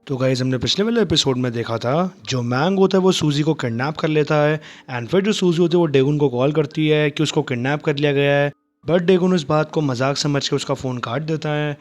तो गाइस हमने पिछले वाले एपिसोड में देखा था जो मैंग होता है वो सूजी को किडनैप कर लेता है। एंड फिर जो सूजी होती है वो डेगुन को कॉल करती है कि उसको किडनैप कर लिया गया है। बट डेगुन उस बात को मजाक समझ के उसका फ़ोन काट देता है।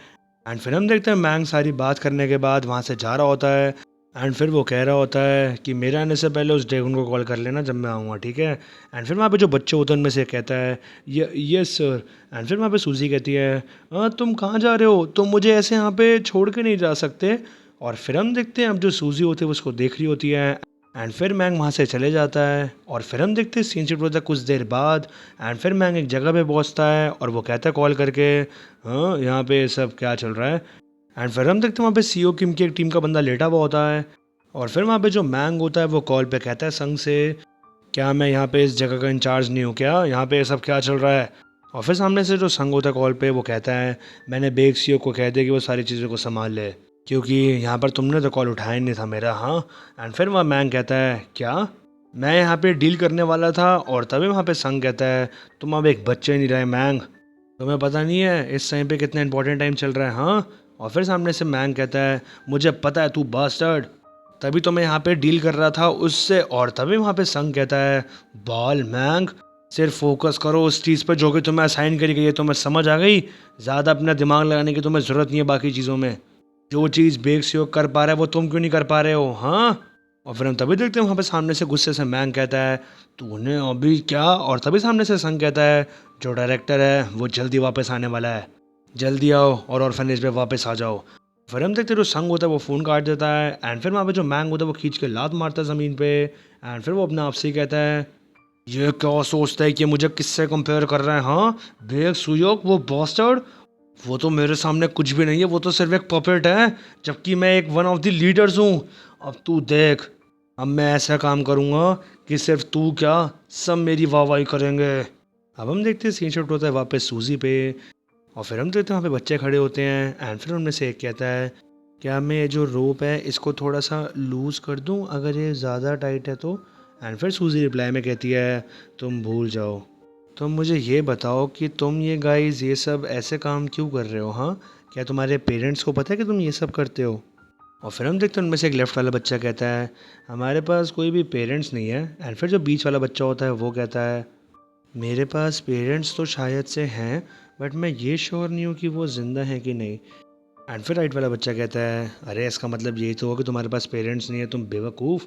एंड फिर हम देखते हैं मैंग सारी बात करने के बाद वहाँ से जा रहा होता है। एंड फिर वो कह रहा होता है कि मेरे आने से पहले उस डेगुन को कॉल कर लेना जब मैं आऊँगा, ठीक है। एंड फिर वहाँ पे जो बच्चे होते हैं उनमें से एक कहता है यस सर। एंड फिर वहाँ पे सूजी कहती है हाँ तुम कहाँ जा रहे हो, तुम मुझे ऐसे यहाँ पे छोड़ के नहीं जा सकते। और फिर हम देखते हैं अब जो सूजी होती है वो उसको देख रही होती है। एंड फिर मैंग वहाँ से चले जाता है और फिर हम देखते हैं सीन शिफ्ट होता है कुछ देर बाद। एंड फिर मैंग एक जगह पे पहुँचता है और वो कहता है कॉल करके हाँ यहाँ पे सब क्या चल रहा है। एंड फिर हम देखते हैं वहाँ पे सीओ किम की एक टीम का बंदा लेटा हुआ होता है। और फिर वहाँ पे जो मैंग होता है वो कॉल पे कहता है संग से क्या मैं यहाँ पे इस जगह का इंचार्ज नहीं हूँ क्या, यहाँ पे सब क्या चल रहा है। और फिर सामने से जो संग होता है कॉल पे वो कहता है मैंने बेग सीओ को कह दिया कि वो सारी चीज़ों को संभाल ले क्योंकि यहाँ पर तुमने तो कॉल उठाया नहीं था मेरा, हाँ। एंड फिर वह मैंग कहता है क्या मैं यहाँ पे डील करने वाला था। और तभी वहाँ पे संग कहता है तुम अब एक बच्चे नहीं रहे मैंग, तुम्हें पता नहीं है इस टाइम पे कितना इंपॉर्टेंट टाइम चल रहा है, हाँ। और फिर सामने से मैंग कहता है मुझे पता है तू बास्टर्ड, तभी तो मैं यहाँ पे डील कर रहा था उससे। और तभी वहाँ पे संग कहता है बॉल मैंग सिर्फ फोकस करो उस चीज़ पर जो कि तुम्हें असाइन करी गई है, तुम्हें समझ आ गई। ज़्यादा अपना दिमाग लगाने की तुम्हें ज़रूरत नहीं है बाकी चीज़ों में। जो चीज़ बेग से कर पा रहा है वो तुम क्यों नहीं कर पा रहे हो, हाँ। और फिर हम तभी देखते हैं वहाँ पे सामने से गुस्से से मैंग कहता है तूने अभी क्या। और तभी सामने से संग कहता है जो डायरेक्टर है वो जल्दी वापस आने वाला है, जल्दी आओ और ऑर्फनेज पे वापस आ जाओ। फिर हम देखते हैं जो संग होता है वो फ़ोन काट देता है। एंड फिर वहाँ पे जो मैंग होता है वो खींच के लात मारता है ज़मीन पे। एंड फिर वो अपने आप से ही कहता है ये क्या सोचता है कि मुझे किससे कंपेयर कर रहा है, हाँ। बेग सुयोग वो बॉस्टर्ड, वो तो मेरे सामने कुछ भी नहीं है, वो तो सिर्फ एक पपेट है जबकि मैं एक वन ऑफ द लीडर्स हूँ। अब तू देख, अब मैं ऐसा काम करूँगा कि सिर्फ तू क्या सब मेरी वाहवाही करेंगे। अब हम देखते हैं सीन शिफ्ट होता है वापस सूजी पे। और फिर हम देखते हैं वहाँ पे बच्चे खड़े होते हैं। एंड फिर उनमें से एक कहता है क्या मैं ये जो रोप है इसको थोड़ा सा लूज़ कर दूँ अगर ये ज़्यादा टाइट है तो। एंड फिर सूजी रिप्लाई में कहती है तुम भूल जाओ, तुम मुझे ये बताओ कि तुम ये गाइस ये सब ऐसे काम क्यों कर रहे हो, हाँ। क्या तुम्हारे पेरेंट्स को पता है कि तुम ये सब करते हो। और फिर हम देखते हैं उनमें से एक लेफ्ट वाला बच्चा कहता है हमारे पास कोई भी पेरेंट्स नहीं है। एंड फिर जो बीच वाला बच्चा होता है वो कहता है मेरे पास पेरेंट्स तो शायद से हैं बट मैं ये श्योर नहीं हूँ कि वो ज़िंदा हैं कि नहीं। एंड फिर राइट वाला बच्चा कहता है अरे इसका मतलब यही तो हो कि तुम्हारे पास पेरेंट्स नहीं है, तुम बेवकूफ़।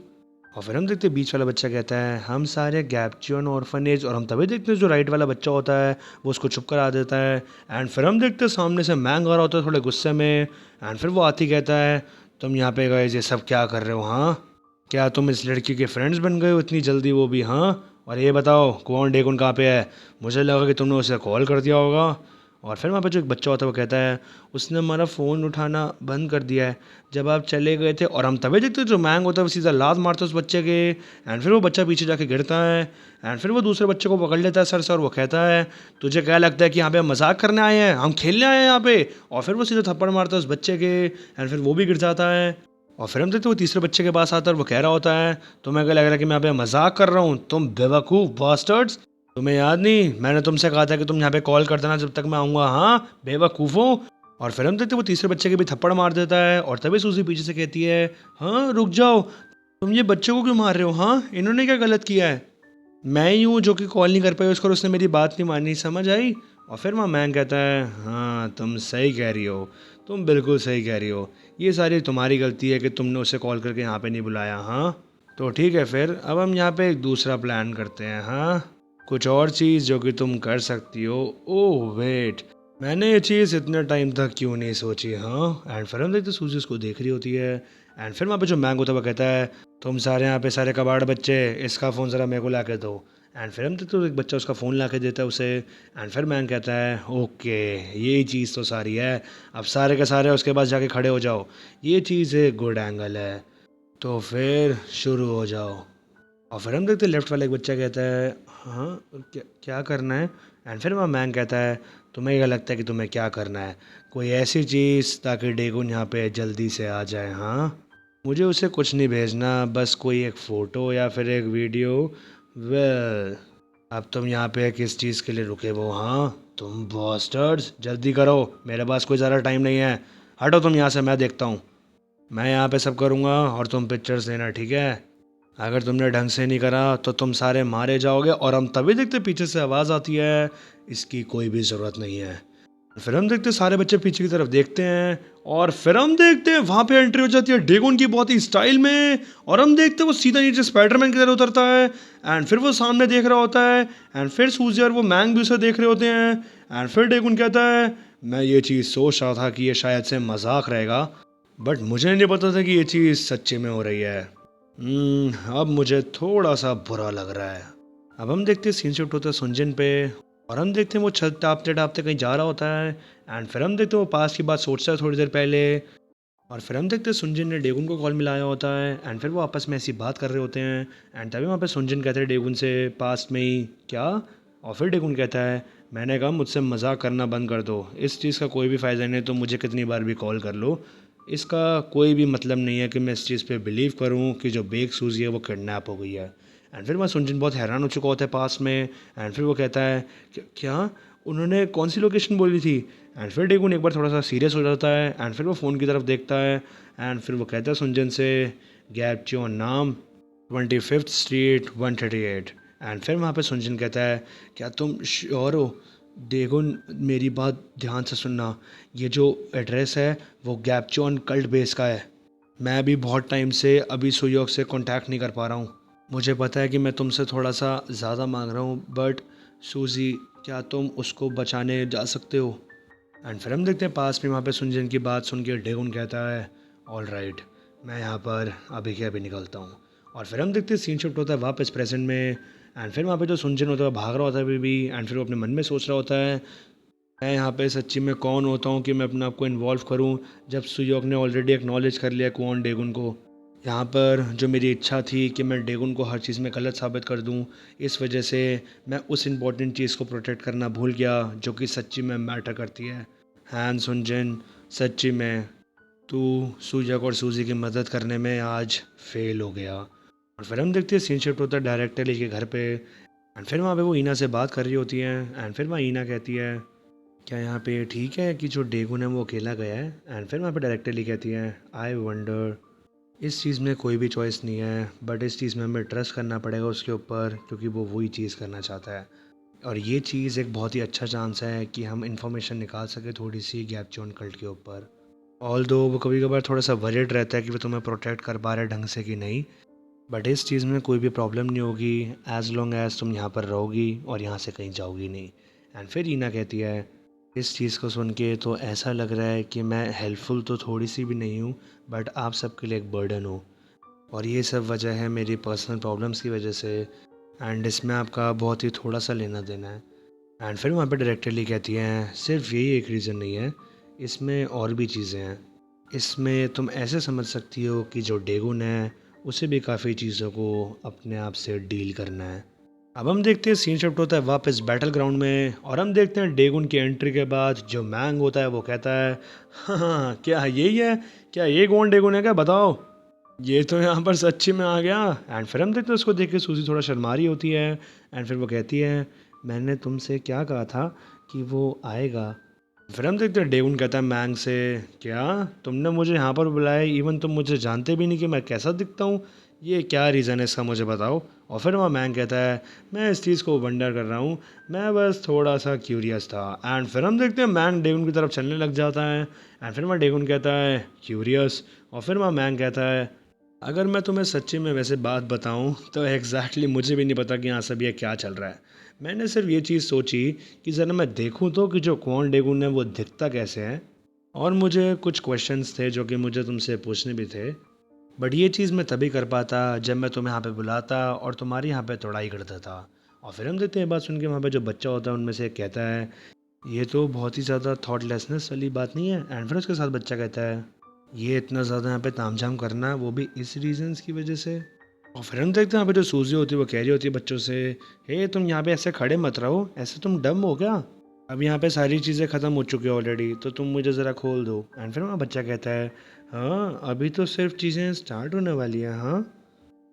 और फिर हम देखते हैं बीच वाला बच्चा कहता है हम सारे गैप्चियन ऑर्फनेज। और हम तभी देखते हैं जो राइट वाला बच्चा होता है वो उसको चुप करा देता है। एंड फिर हम देखते हैं सामने से मैंग आ रहा होता है थोड़े गुस्से में। एंड फिर वो आती कहता है तुम यहाँ पे गए ये सब क्या कर रहे हो, हाँ। क्या तुम इस लड़की के फ्रेंड्स बन गए हो इतनी जल्दी, वो भी, हाँ। और ये बताओ कौन डेकुन कहाँ पे है, मुझे लगा कि तुमने उसे कॉल कर दिया होगा। और फिर वहाँ पे जो एक बच्चा होता है वो कहता है उसने हमारा फ़ोन उठाना बंद कर दिया है जब आप चले गए थे। और हम तभी देखते हैं जो मैंग होता है वो सीधा लात मारता है उस बच्चे के। एंड फिर वो बच्चा पीछे जाके गिरता है। एंड फिर वो दूसरे बच्चे को पकड़ लेता है सर से और वो कहता है तुझे क्या लगता है कि यहाँ पे हम मजाक करने आए हैं, हम खेलने आए हैं यहाँ पे। और फिर वो सीधा थप्पड़ मारता है उस बच्चे के। एंड फिर वो भी गिर जाता है। और फिर हम देखते हैं वो तीसरे बच्चे के पास आता है और वो कह रहा होता है तुम्हें क्या लग रहा है कि मैं यहाँ पे मजाक कर रहा हूँ, तुम बेवकूफ़ बास्टर्ड्स, तुम्हें याद नहीं मैंने तुमसे कहा था कि तुम यहाँ पे कॉल कर देना जब तक मैं आऊँगा, हाँ बेवकूफ़ों। और फिर हम देखते हैं वो तीसरे बच्चे के भी थप्पड़ मार देता है। और तभी सूजी पीछे से कहती है हाँ रुक जाओ, तुम ये बच्चे को क्यों मार रहे हो, हाँ इन्होंने क्या गलत किया है। मैं ही हूँ जो कि कॉल नहीं कर पाई उसको, उसने मेरी बात नहीं मानी, समझ आई। और फिर वहाँ मैंग कहता है हाँ तुम सही कह रही हो, तुम बिल्कुल सही कह रही हो, ये सारी तुम्हारी गलती है कि तुमने उसे कॉल करके यहाँ पे नहीं बुलाया, हाँ। तो ठीक है फिर अब हम यहाँ पे एक दूसरा प्लान करते हैं, हाँ। कुछ और चीज़ जो कि तुम कर सकती हो। ओह वेट, मैंने ये चीज़ इतने टाइम तक क्यों नहीं सोची, हाँ। एंड फिर हम देखते सूजी उसको देख रही होती है। एंड फिर वहाँ पे जो मैंग होता है वो कहता है तुम सारे यहाँ पे सारे कबाड़ बच्चे इसका फ़ोन ज़रा मेरे को ला के दो। एंड फिर हम देखते तो एक बच्चा उसका फ़ोन ला के देता है उसे। एंड फिर मैंग कहता है ओके यही चीज़ तो सारी है, अब सारे के सारे उसके पास जाके खड़े हो जाओ, ये चीज़ एक गुड एंगल है, तो फिर शुरू हो जाओ। और फिर हम देखते लेफ्ट वाला एक बच्चा कहता है हाँ क्या करना है। एंड फिर वहाँ मैंग कहता है तुम्हें क्या लगता है कि तुम्हें क्या करना है, कोई ऐसी चीज़ ताकि डेगुन यहाँ पे जल्दी से आ जाए, हाँ। मुझे उसे कुछ नहीं भेजना, बस कोई एक फ़ोटो या फिर एक वीडियो। वेल अब तुम यहाँ पे किस चीज़ के लिए रुके हो, हाँ। तुम बॉस्टर्ड्स जल्दी करो, मेरे पास कोई ज़्यादा टाइम नहीं है, हटो तुम यहाँ से, मैं देखता हूँ। मैं यहाँ पे सब करूँगा और तुम पिक्चर्स देना, ठीक है? अगर तुमने ढंग से नहीं करा तो तुम सारे मारे जाओगे। और हम तभी देखते पीछे से आवाज़ आती है, इसकी कोई भी ज़रूरत नहीं है। फिर हम देखते सारे बच्चे पीछे की तरफ देखते हैं और फिर हम देखते हैं वहाँ पे एंट्री हो जाती है डेगोन की बहुत ही स्टाइल में। और हम देखते हैं वो सीधा नीचे स्पाइडरमैन की तरह उतरता है एंड फिर वो सामने देख रहा होता है एंड फिर सूजी और वो मैंग भी उसे देख रहे होते हैं। एंड फिर डेगोन कहता है, मैं ये चीज़ सोच रहा था कि ये शायद से मजाक रहेगा, बट मुझे नहीं पता था कि ये चीज़ सच्चे में हो रही है। अब मुझे थोड़ा सा बुरा लग रहा है। अब हम देखते हैं सीन शिफ्ट होता है सुनजिन पे और हम देखते हैं वो छत टापते टापते कहीं जा रहा होता है एंड फिर हम देखते हैं वो पास की बात सोचता है थोड़ी देर पहले। और फिर हम देखते हैं सुनजिन ने डेगुन को कॉल मिलाया होता है एंड फिर वो आपस में ऐसी बात कर रहे होते हैं एंड तभी वहाँ पे सुनजिन कहते हैं डेगुन से पास्ट में ही क्या। और फिर डेगुन कहता है, मैंने कहा मुझसे मजाक करना बंद कर दो, इस चीज़ का कोई भी फ़ायदा नहीं है, तो मुझे कितनी बार भी कॉल कर लो, इसका कोई भी मतलब नहीं है कि मैं इस चीज़ पे बिलीव करूँ कि जो बेक सूजी है वो किडनैप हो गई है। एंड फिर मैं सुनजिन बहुत हैरान हो चुका होता है पास में एंड फिर वो कहता है, क्या उन्होंने कौन सी लोकेशन बोली थी?" एंड फिर डेगुन एक बार थोड़ा सा सीरियस हो जाता है एंड फिर वो फ़ोन की तरफ देखता है एंड फिर वो कहता है सुनजन से, गैपच्योन नाम 25th स्ट्रीट 138। एंड फिर वहाँ पे सुनजन कहता है, क्या तुम श्योर हो? डेगुन मेरी बात ध्यान से सुनना, ये जो एड्रेस है वो गैपच्योन कल्ट बेस का है। मैं अभी बहुत टाइम से अभी सुयोग से कांटेक्ट नहीं कर पा रहा हूँ। मुझे पता है कि मैं तुमसे थोड़ा सा ज़्यादा मांग रहा हूँ, बट सूजी, क्या तुम उसको बचाने जा सकते हो? एंड फिर हम देखते हैं पास में वहाँ पे सुनजन की बात सुन के डेगुन कहता है, ऑल राइट, मैं यहाँ पर अभी के अभी निकलता हूँ। और फिर हम देखते हैं सीन शिफ्ट होता है वापस प्रेजेंट में एंड फिर वहाँ पे जो सुनजन होता है वो भाग रहा होता है अभी भी एंड फिर वो अपने मन में सोच रहा होता है, मैं यहाँ पे सच्ची में कौन होता हूँ कि मैं अपने आप को इन्वॉल्व करूँ, जब सुयोग ने ऑलरेडी एक्नॉलेज कर लिया कौन डेगुन को। यहाँ पर जो मेरी इच्छा थी कि मैं डेगुन को हर चीज़ में गलत साबित कर दूँ, इस वजह से मैं उस इम्पॉर्टेंट चीज़ को प्रोटेक्ट करना भूल गया जो कि सच्ची में मैटर करती है। हैन सुनजिन, सच्ची में तू सूजक और सूजी की मदद करने में आज फेल हो गया। और फिर हम देखते हैं सीन शिफ्ट होता है डायरेक्टली के घर पे एंड फिर वहाँ पे वो ईना से बात कर रही होती है एंड फिर वहाँ ईना कहती है, क्या यहाँ पे ठीक है कि जो डेगुन है वो अकेला गया है? एंड फिर वहाँ पे डायरेक्टली कहती है, आई वंडर, इस चीज़ में कोई भी चॉइस नहीं है, बट इस चीज़ में हमें ट्रस्ट करना पड़ेगा उसके ऊपर क्योंकि वो वही चीज़ करना चाहता है। और ये चीज़ एक बहुत ही अच्छा चांस है कि हम इंफॉर्मेशन निकाल सके थोड़ी सी गैपचोन कल्ट के ऊपर। ऑल दो वो कभी कभार थोड़ा सा वरीड रहता है कि वो तुम्हें प्रोटेक्ट कर पा रहे ढंग से कि नहीं, बट इस चीज़ में कोई भी प्रॉब्लम नहीं होगी एज लॉन्ग एज तुम यहाँ पर रहोगी और यहाँ से कहीं जाओगी नहीं। एंड फिर ईना कहती है, इस चीज़ को सुन के तो ऐसा लग रहा है कि मैं हेल्पफुल तो थोड़ी सी भी नहीं हूँ, बट आप सबके लिए एक बर्डन हो, और ये सब वजह है मेरी पर्सनल प्रॉब्लम्स की वजह से एंड इसमें आपका बहुत ही थोड़ा सा लेना देना है। एंड फिर वहाँ पे डायरेक्टरली कहती हैं, सिर्फ यही एक रीज़न नहीं है, इसमें और भी चीज़ें हैं। इसमें तुम ऐसे समझ सकती हो कि जो डेगुन है उसे भी काफ़ी चीज़ों को अपने आप से डील करना है। अब हम देखते हैं सीन शिफ्ट होता है वापस बैटल ग्राउंड में और हम देखते हैं डेगुन की एंट्री के बाद जो मैंग होता है वो कहता है, हाँ क्या यही है? क्या ये कौन डेगुन है, क्या बताओ? ये तो यहाँ पर सच्ची में आ गया। एंड फिर हम देखते हैं उसको देख के सूजी थोड़ा शर्मा रही होती है एंड फिर वो कहती है, मैंने तुमसे क्या कहा था कि वो आएगा? फिर हम देखते हैं डेगुन कहता है मैंग से, क्या तुमने मुझे यहाँ पर बुलाया, इवन तुम मुझे जानते भी नहीं कि मैं कैसा दिखता हूँ, ये क्या रीज़न है इसका मुझे बताओ। और फिर वहाँ मैंग कहता है, मैं इस चीज़ को वंडर कर रहा हूँ, मैं बस थोड़ा सा क्यूरियस था। एंड फिर हम देखते हैं मैंग डेगुन की तरफ चलने लग जाता है एंड फिर वहाँ डेगुन कहता है, क्यूरियस? और फिर वहाँ मैंग कहता है, अगर मैं तुम्हें सच्ची में वैसे बात बताऊं तो एग्जैक्टली मुझे भी नहीं पता कि यहाँ सब ये क्या चल रहा है। मैंने सिर्फ ये चीज़ सोची कि ज़रा मैं देखूं तो कि जो क्वान डेगुन है वो दिखता कैसे है, और मुझे कुछ क्वेश्चंस थे जो कि मुझे तुमसे पूछने भी थे, बट ये चीज़ मैं तभी कर पाता जब मैं तुम्हें यहाँ पे बुलाता और तुम्हारी यहाँ पे तोड़ाई करता था। और फिर हम देखते हैं बात सुन के वहाँ पे जो बच्चा होता है उनमें से एक कहता है, ये तो बहुत ही ज़्यादा थॉटलेसनेस वाली बात नहीं है? एंड फिर उसके साथ बच्चा कहता है, ये इतना ज़्यादा यहाँ पे तामझाम करना वो भी इस रीजंस की वजह से? और फिर हम देखते हैं यहाँ पे जो सूजी होती है वो कह रही होती है बच्चों से, हे तुम यहाँ पे ऐसे खड़े मत रहो, ऐसे तुम डम हो क्या? अब यहाँ पे सारी चीज़ें ख़त्म हो चुकी है ऑलरेडी, तो तुम मुझे ज़रा खोल दो। एंड फिर वहाँ बच्चा कहता है, हाँ अभी तो सिर्फ चीज़ें स्टार्ट होने वाली हैं, हाँ।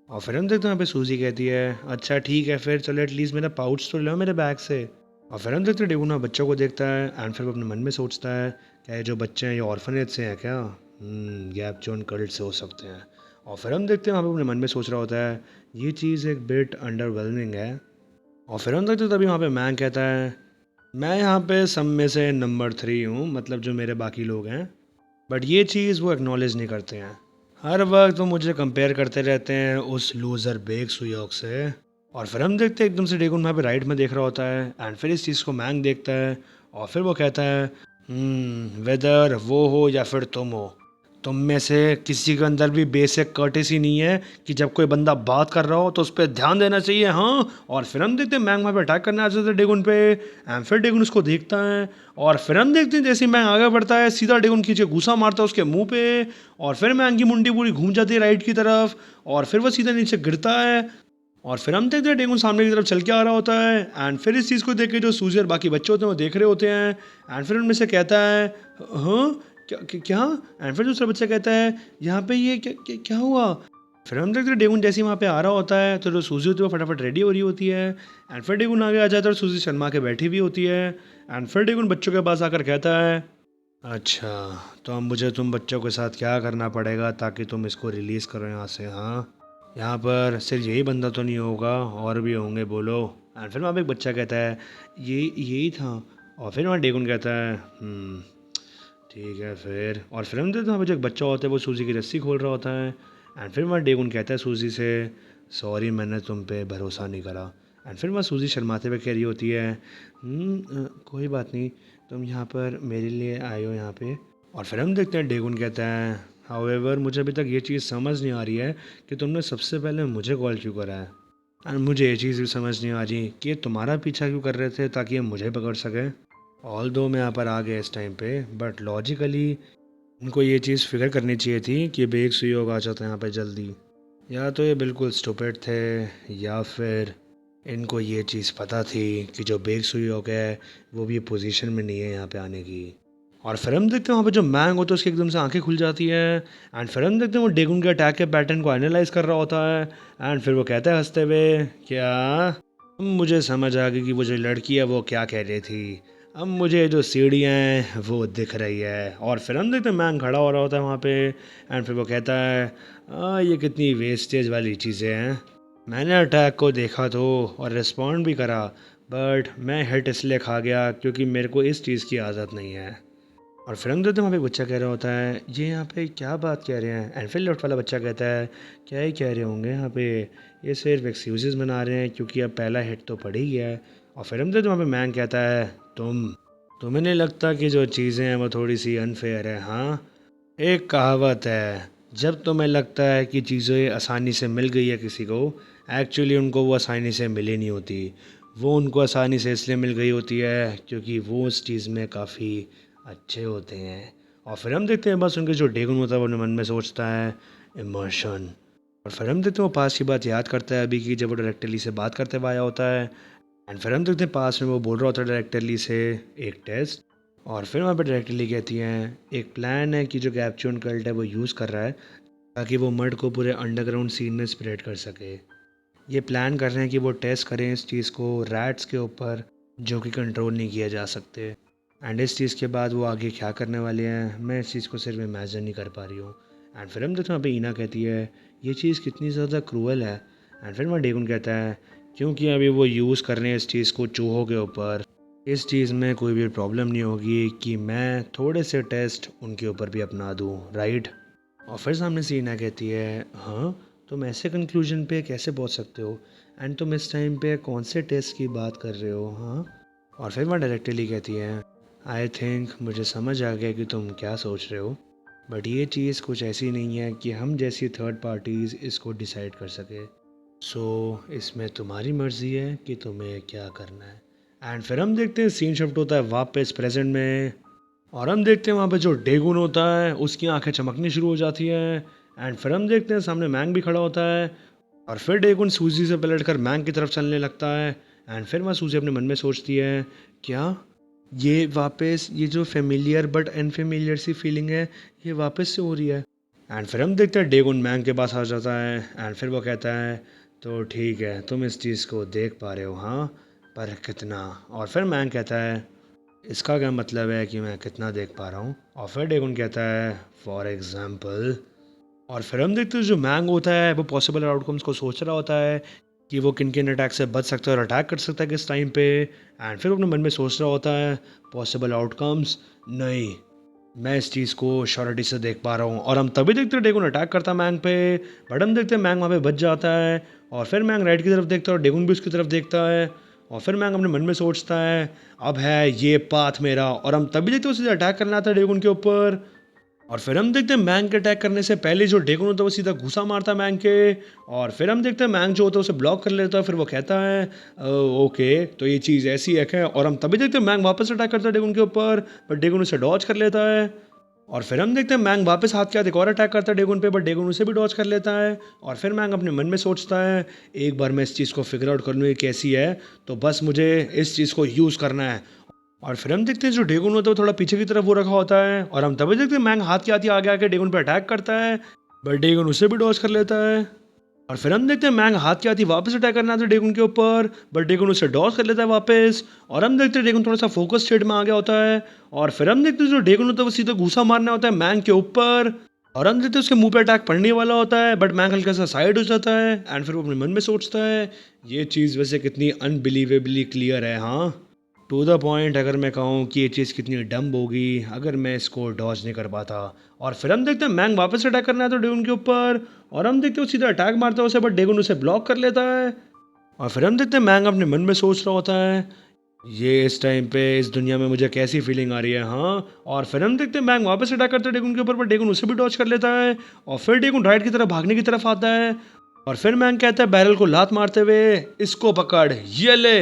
और फिर हम देखते हैं यहाँ पे सूजी कहती है, अच्छा ठीक है फिर चलो एटलीस्ट मेरा पाउच तो लो मेरे बैग से। और फिर हम देखते हैं डेगुना बच्चों को देखता है एंड फिर वो अपने मन में सोचता है, क्या ये जो बच्चे हैं ये ऑर्फनेज से हैं क्या? गैप जोन कल्ट से हो सकते हैं। और फिर हम देखते हैं वहाँ पे अपने मन में सोच रहा होता है ये चीज़ एक बिट अंडरवेलमिंग है। और फिर हम देखते हैं तभी वहाँ पे मैंग कहता है मैं यहाँ पे सब में से नंबर 3 हूँ, मतलब जो मेरे बाकी लोग हैं, बट ये चीज़ वो एक्नॉलेज नहीं करते हैं। हर वक्त वो मुझे कंपेयर करते रहते हैं उस लूज़र बेग सुयोग से। और फिर हम देखते हैं एकदम से डेगुन वहाँ पे राइट में देख रहा होता है एंड फिर इस चीज़ को मैंग देखता है। और फिर वो कहता है वेदर वो हो या फिर तुम हो, तुम में से किसी के अंदर भी बेसिक कर्टेसी नहीं है कि जब कोई बंदा बात कर रहा हो तो उस पर ध्यान देना चाहिए। हाँ। और फिर हम देखते हैं मैंग वहाँ पे अटैक करने आ जाता है डेगुन पे एंड फिर डेगुन उसको देखता है। और फिर हम देखते हैं जैसे मैंग आगे बढ़ता है सीधा डेगुन खींचे घूसा मारता है उसके मुंह पे। और फिर मैंग की मुंडी पूरी घूम जाती है राइट की तरफ और फिर वो सीधा नीचे गिरता है। और फिर हम देखते हैं डेगुन सामने की तरफ चल के आ रहा होता है एंड फिर इस चीज़ को देख के जो सूजी और बाकी बच्चे होते हैं वो देख रहे होते हैं एंड फिर उनमें से कहता है हाँ क्या एंड फिर दूसरा बच्चा कहता है यहाँ पे ये क्या हुआ। फिर हम देखते हैं डेगुन जैसे ही वहाँ पे आ रहा होता है तो जो सूजी होती है वो फटाफट रेडी हो रही होती है एंड फिर डेगुन आगे आ जाता है और सूजी शर्मा के बैठी भी होती है एंड फिर डेगुन बच्चों के पास आकर कहता है अच्छा, तो अब मुझे तुम बच्चों के साथ क्या करना पड़ेगा ताकि तुम इसको रिलीज़ करो यहाँ से। हाँ, यहाँ पर सिर्फ यही बंदा तो नहीं होगा और भी होंगे, बोलो। एंड फिर वहाँ पे एक बच्चा कहता है ये यही था। और फिर वहाँ डेगुन कहता है ठीक है फिर। और फिर हम देखते हैं वहाँ पे जो एक बच्चा होता है वो सूजी की रस्सी खोल रहा होता है एंड फिर वहाँ डेगुन कहता है सूजी से सॉरी मैंने तुम पे भरोसा नहीं करा। एंड फिर वहाँ सूजी शर्माते हुए कह रही होती है कोई बात नहीं, तुम यहाँ पर मेरे लिए आए हो यहाँ पे। और फिर हम देखते हैं डेगुन कहता है हाउएवर मुझे अभी तक ये चीज़ समझ नहीं आ रही है कि तुमने सबसे पहले मुझे कॉल क्यों करा है एंड मुझे ये चीज़ भी समझ नहीं आ रही कि ये तुम्हारा पीछा क्यों कर रहे थे ताकि ये मुझे पकड़ सके। ऑल दो मैं यहाँ पर आ गया इस टाइम पे बट लॉजिकली इनको ये चीज़ फिक्र करनी चाहिए थी कि बेग सुयोग आ जाता है यहाँ पे जल्दी। या तो ये बिल्कुल स्टूपिड थे या फिर इनको ये चीज़ पता थी कि जो बेग सुयोग है वो भी पोजीशन में नहीं है यहाँ पे आने की। और फिर हम देखते हैं वहाँ पे जो मैंग होता है उसकी एकदम से आंखें खुल जाती है एंड फिर हम देखते हैं वो डेगुन के अटैक के पैटर्न को एनालाइज कर रहा होता है एंड फिर वो कहता है हंसते हुए क्या मुझे समझ आ गई कि वो जो लड़की है वो क्या कह रही थी। अब मुझे जो सीढ़ियाँ हैं वो दिख रही है। और फिर हम देखते हैं मैंग खड़ा हो रहा होता है वहाँ पे एंड फिर वो कहता है ये कितनी वेस्टेज वाली चीज़ें हैं। मैंने अटैक को देखा तो और रिस्पॉन्ड भी करा बट मैं हिट इसलिए खा गया क्योंकि मेरे को इस चीज़ की आदत नहीं है। और फिर हम देखते हैं वहाँ पे एक बच्चा कह रहा होता है ये यहाँ पे क्या बात कह रहे हैं एंड फिर लेफ्ट वाला बच्चा कहता है क्या ही कह रहे होंगे यहाँ पे, ये सिर्फ एक्सक्यूज़ बना रहे हैं क्योंकि अब पहला हिट तो पड़ ही गया है। और फिर हम देखते हैं वहाँ पे मैंग कहता है तुम्हें नहीं लगता कि जो चीज़ें हैं वो थोड़ी सी अनफेयर है। हाँ, एक कहावत है जब तुम्हें लगता है कि चीज़ें आसानी से मिल गई है किसी को, एक्चुअली उनको वो आसानी से मिली नहीं होती। वो उनको आसानी से इसलिए मिल गई होती है क्योंकि वो उस चीज़ में काफ़ी अच्छे होते हैं। और फिर हम देखते हैं बस उनके जो डेगुन होता है वो अपने मन में सोचता है इमोशन। और फिर हम देखते हैं वो पास की बात याद करता है अभी की जब वो डायरेक्टरली से बात करते हुए आया होता है एंड फिर हम देखते हैं पास में वो बोल रहा होता है डायरेक्टरली से एक टेस्ट। और फिर वहाँ पे डायरेक्टरली कहती हैं एक प्लान है कि जो गैपचून कल्ट है वो यूज़ कर रहा है ताकि वो मर्ड को पूरे अंडरग्राउंड सीन में स्प्रेड कर सके। ये प्लान कर रहे हैं कि वो टेस्ट करें इस चीज़ को रैट्स के ऊपर जो कि कंट्रोल नहीं किया जा सकते एंड इस चीज़ के बाद वो आगे क्या करने वाले हैं मैं इस चीज़ को सिर्फ इमेजिन नहीं कर पा रही हूँ। एंड फिर हम देखते हैं वहाँ पे ईना कहती है ये चीज़ कितनी ज़्यादा क्रूअल है एंड फिर वहाँ डेगुन कहता है क्योंकि अभी वो यूज़ कर रहे हैं इस चीज़ को चूहों के ऊपर, इस चीज़ में कोई भी प्रॉब्लम नहीं होगी कि मैं थोड़े से टेस्ट उनके ऊपर भी अपना दूँ, राइट। और फिर सामने से ईना कहती है हाँ, तुम ऐसे कंक्लूजन पे कैसे पहुंच सकते हो एंड तुम इस टाइम पे कौन से टेस्ट की बात कर रहे हो। हाँ। और फिर वह डायरेक्टली कहती है आई थिंक मुझे समझ आ गया कि तुम क्या सोच रहे हो बट ये चीज़ कुछ ऐसी नहीं है कि हम जैसी थर्ड पार्टीज़ इसको डिसाइड कर सके। सो इसमें तुम्हारी मर्ज़ी है कि तुम्हें क्या करना है। एंड फिर हम देखते हैं सीन शिफ्ट होता है वापस प्रेजेंट में और हम देखते हैं वहाँ पे जो डेगुन होता है उसकी आंखें चमकनी शुरू हो जाती है एंड फिर हम देखते हैं सामने मैंग भी खड़ा होता है और फिर डेगुन सूजी से पलट कर मैंग की तरफ चलने लगता है एंड फिर वह सूजी अपने मन में सोचती है क्या ये वापस ये जो फेमिलियर बट अनफेमिलियर सी फीलिंग है ये वापस से हो रही है। एंड फिर हम देखते हैं डेगुन मैंग के पास आ जाता है एंड फिर वो कहता है तो ठीक है तुम इस चीज़ को देख पा रहे हो हाँ, पर कितना। और फिर मैंग कहता है इसका क्या मतलब है कि मैं कितना देख पा रहा हूँ? और फिर डेगुन कहता है फॉर एग्जाम्पल। और फिर हम देखते हैं जो मैंग होता है वो पॉसिबल आउटकम्स को सोच रहा होता है कि वो किन किन अटैक से बच सकता है और अटैक कर सकता है किस टाइम पे। एंड फिर वो अपने मन में सोच रहा होता है पॉसिबल आउटकम्स, नहीं मैं इस चीज़ को श्योरिटी से देख पा रहा हूँ। और हम तभी देखते हैं डेगुन अटैक करता है मैंग पे, बट हम देखते हैं मैंग वहाँ पे बच जाता है। और फिर मैंग राइट की तरफ देखता है और डेगुन भी उसकी तरफ देखता है। और फिर मैंग अपने मन में सोचता है अब है ये पाथ मेरा। और हम तभी देखते हैं उसे अटैक करना आता है डेगुन के ऊपर। और फिर हम देखते हैं मैंग के अटैक करने से पहले जो डेगुन होता है वो सीधा घुसा मारता है मैंग के। और फिर हम देखते हैं मैंग जो होता है उसे ब्लॉक कर लेता है। फिर वो कहता है ओके तो ये चीज़ ऐसी है। और हम तभी देखते हैं मैंग वापस अटैक करता है डेगुन के ऊपर, बट डेगुन उसे डॉज कर लेता है। और फिर हम देखते हैं मैंग वापस हाथ के हाथ एक और अटैक करता है डेगुन पे, बट डेगुन उसे भी डॉज कर लेता है। और फिर मैंग अपने मन में सोचता है एक बार मैं इस चीज़ को फिगर आउट कर लूँ ये कैसी है, तो बस मुझे इस चीज़ को यूज़ करना है। और फिर हम देखते हैं जो डेगुन होता है वो थोड़ा पीछे की तरफ वो रखा होता है। और हम तभी देखते हैं मैंग हाथ के हाथ ही आगे आके डेगुन पे अटैक करता है, बट डेगुन उसे भी डॉज कर लेता है। और फिर हम देखते हैं मैंग हाथ के हाथ ही वापस अटैक करना था डेगुन के ऊपर, बट डेगुन उसे डॉज कर लेता है वापस। और हम देखते हैं डेगुन थोड़ा सा फोकस स्टेट में आ गया होता है। और फिर हम देखते हैं जो डेगुन होता है वो सीधा घूसा मारना होता है मैंग के ऊपर। और हम देखते हैं उसके मुंह पे अटैक पड़ने वाला होता है, बट मैंग हल्का सा साइड हो जाता है। एंड फिर वो अपने मन में सोचता है ये चीज़ वैसे कितनी अनबिलीवेबली क्लियर है, हाँ टू द पॉइंट। अगर मैं कहूँ कि ये चीज़ कितनी डम्ब होगी अगर मैं इसको डॉज नहीं कर पाता। और फिर हम देखते हैं मैंग वापस अटैक करना है तो डेगुन के ऊपर। और हम देखते हैं वो सीधा अटैक मारता है उसे, बट डेगुन उसे ब्लॉक कर लेता है। और फिर हम देखते हैं मैंग अपने मन में सोच रहा होता है ये इस टाइम पे इस दुनिया में मुझे कैसी फीलिंग आ रही है, हाँ। और फिर हम देखते हैं मैंग वापस अटैक करते हैं डेगुन के ऊपर, बट डेगुन उसे भी डॉज कर लेता है। और फिर डेगुन राइट की तरफ भागने की तरफ आता है। और फिर मैंग कहता है बैरल को लात मारते हुए इसको पकड़ ये ले।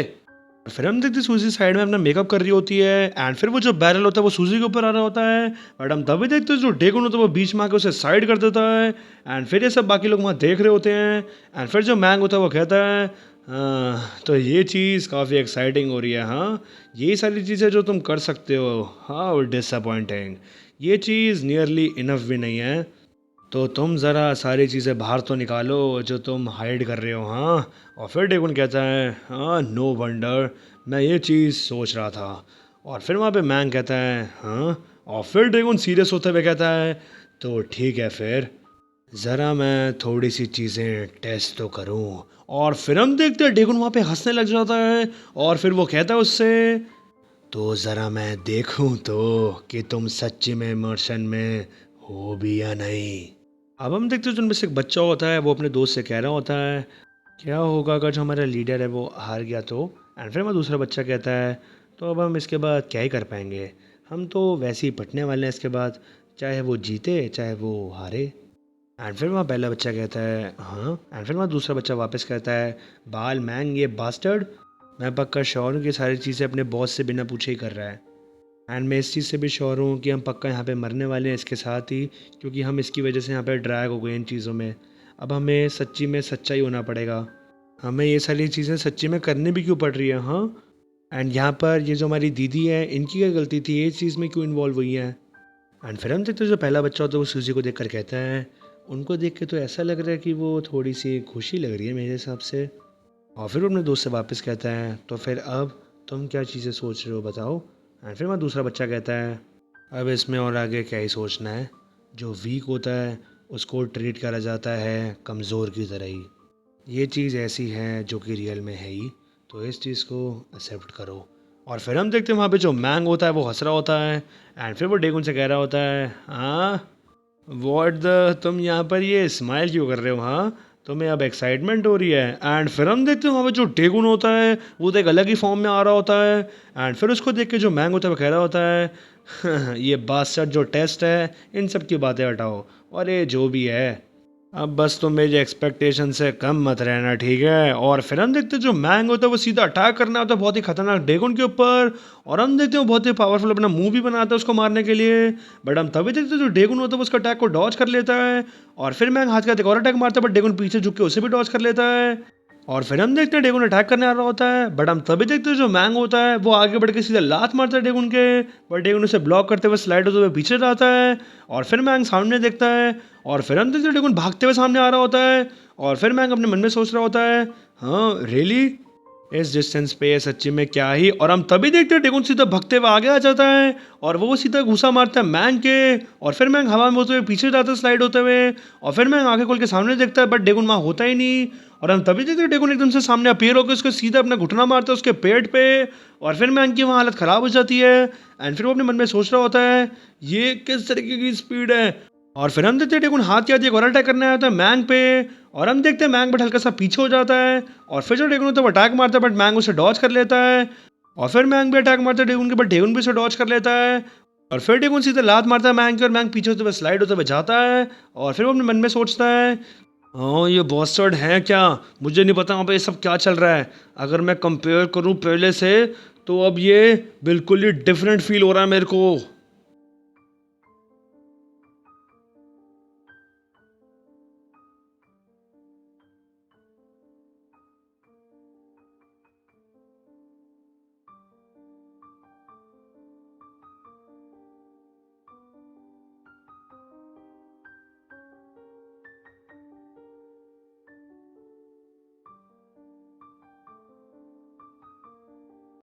और फिर हम देखते हैं सूजी साइड में अपना मेकअप कर रही होती है। एंड फिर वो जो बैरल होता है वो सूजी के ऊपर आ रहा होता है, बट हम तभी देखते हैं जो डेगुन होता है वो बीच में आके उसे साइड कर देता है। एंड फिर ये सब बाकी लोग वहाँ देख रहे होते हैं। एंड फिर जो मैंग होता है वो कहता है तो ये चीज़ काफ़ी एक्साइटिंग हो रही है, हाँ यही सारी चीज़ें जो तुम कर सकते हो, हाँ डिसअपॉइंटिंग ये चीज़ नियरली इनफ भी नहीं है। तो तुम ज़रा सारी चीज़ें बाहर तो निकालो जो तुम हाइड कर रहे हो, हाँ। और फिर डेगुन कहता है हाँ नो वंडर मैं ये चीज़ सोच रहा था। और फिर वहाँ पे मैंग कहता है हाँ। और फिर डेगुन सीरियस होते हुए कहता है तो ठीक है फिर ज़रा मैं थोड़ी सी चीज़ें टेस्ट तो करूँ। और फिर हम देखते हैं डेगुन वहाँ पे हंसने लग जाता है। और फिर वो कहता है उससे तो ज़रा मैं देखूँ तो कि तुम सच्ची में इमर्शन में हो भी या नहीं। अब हम देखते हैं जो उनमें से एक बच्चा होता है वो अपने दोस्त से कह रहा होता है क्या होगा अगर जो हमारा लीडर है वो हार गया तो। एंड फिर वो दूसरा बच्चा कहता है तो अब हम इसके बाद क्या ही कर पाएंगे, हम तो वैसे ही पटने वाले हैं इसके बाद, चाहे वो जीते चाहे वो हारे। एंड फिर वहाँ पहला बच्चा कहता है हाँ। एंड फिर वहाँ दूसरा बच्चा वापस कहता है बाल मैंग ये बास्टर्ड, मैं पक्का श्योर हूँ कि सारी चीज़ें अपने बॉस से बिना पूछे ही कर रहा है। एंड मैं इस चीज़ से भी श्योर हूँ कि हम पक्का यहाँ पे मरने वाले हैं इसके साथ ही, क्योंकि हम इसकी वजह से यहाँ पे ड्रैग हो गए इन चीज़ों में। अब हमें सच्ची में सच्चा ही होना पड़ेगा, हमें ये सारी चीज़ें सच्ची में करनी भी क्यों पड़ रही है, हाँ। एंड यहाँ पर ये जो हमारी दीदी है इनकी क्या गलती थी, ये चीज़ में क्यों इन्वॉल्व हुई है। एंड फिर हम देखते हैं जो पहला बच्चा होता है वो सूजी को देख कर कहता है उनको देख के तो ऐसा लग रहा है कि वो थोड़ी सी खुशी लग रही है मेरे हिसाब से। और फिर वो अपने दोस्त से वापस कहता है तो फिर अब तुम क्या चीज़ें सोच रहे हो बताओ। एंड फिर वहाँ दूसरा बच्चा कहता है अब इसमें और आगे क्या ही सोचना है, जो वीक होता है उसको ट्रीट करा जाता है कमज़ोर की तरह ही, ये चीज़ ऐसी है जो कि रियल में है ही, तो इस चीज़ को एक्सेप्ट करो। और फिर हम देखते हैं वहाँ पे जो मैंग होता है वो हंस रहा होता है। एंड फिर वो डेगुन से कह रहा होता है हाँ व्हाट द तुम यहाँ पर ये स्माइल क्यों कर रहे हो, हाँ तुम्हें अब एक्साइटमेंट हो रही है। एंड फिर हम देखते हैं वहाँ पे जो डेगुन होता है वो तो एक अलग ही फॉर्म में आ रहा होता है। एंड फिर उसको देख के जो मैंग होता है वो कह रहा होता है ये बादशाह जो टेस्ट है इन सब की बातें हटाओ और ये जो भी है अब बस तुम मेरी एक्सपेक्टेशन से कम मत रहना, ठीक है। और फिर हम देखते हैं जो मैंग होता है वो सीधा अटैक करना होता है बहुत ही खतरनाक डेगुन के ऊपर। और हम देखते हैं वो बहुत ही पावरफुल अपना मूव भी बनाता है उसको मारने के लिए, बट हम तभी देखते हैं जो डेगुन होता है वो उसका अटैक को डॉज कर लेता है। और फिर मैंग हाथ का एक और अटैक मारता है, बट डेगुन पीछे झुक के उसे भी डॉज कर लेता है। और फिर हम देखते हैं डेगुन अटैक करने आ रहा होता है, बट हम तभी देखते हैं जो मैंग होता है वो आगे बढ़ के सीधा लात मारता है डेगुन के, बट डेगुन उसे ब्लॉक करते हुए स्लाइड होते हुए पीछे जाता है। और फिर मैंग सामने देखता है और फिर हम देखते हैं डेगुन भागते हुए सामने आ रहा होता है। और फिर मैंग अपने मन में सोच रहा होता है हाँ रियली इस डिस्टेंस पे सच्ची में क्या ही। और हम तभी देखते हैं डेगुन सीधा भगते हुए आगे आ जाता है और वो सीधा घुसा मारता है मैंग के। और फिर मैंग हवा में होते हुए पीछे जाता है स्लाइड होते हुए। और फिर मैंग आंखें खोल के सामने देखता है बट डेगुन वहाँ होता ही नहीं। और हम तभी देखते हैं डेगुन एकदम से सामने अपीयर होकर उसको सीधा अपना घुटना मारता है उसके पेट पे। और फिर मैंग की वहाँ हालत ख़राब हो जाती है एंड फिर वो अपने मन में सोच रहा होता है ये किस तरीके की स्पीड है। और फिर हम देखते हैं डेगुन हाथ के हाथ एक और अटैक करने आया था मैंग पे। और हम देखते हैं मैंग बट हल्का सा पीछे हो जाता है। और फिर जो डेगुन होता है वो अटैक मारता है बट मैंग उसे डॉज कर लेता है। और फिर मैंग भी अटैक मारता है डेगुन के बट डेगुन भी उसे डॉज कर लेता है। और फिर डेगुन सीधे लात मारता है मैंग के और मैंग पीछे होते हुए स्लाइड होते हुए जाता है। और फिर वो अपने मन में सोचता है हाँ ये बॉस्टर्ड है क्या, मुझे नहीं पता वहाँ पे ये सब क्या चल रहा है। अगर मैं कंपेयर करूँ पहले से तो अब ये बिल्कुल ही डिफरेंट फील हो रहा है मेरे को।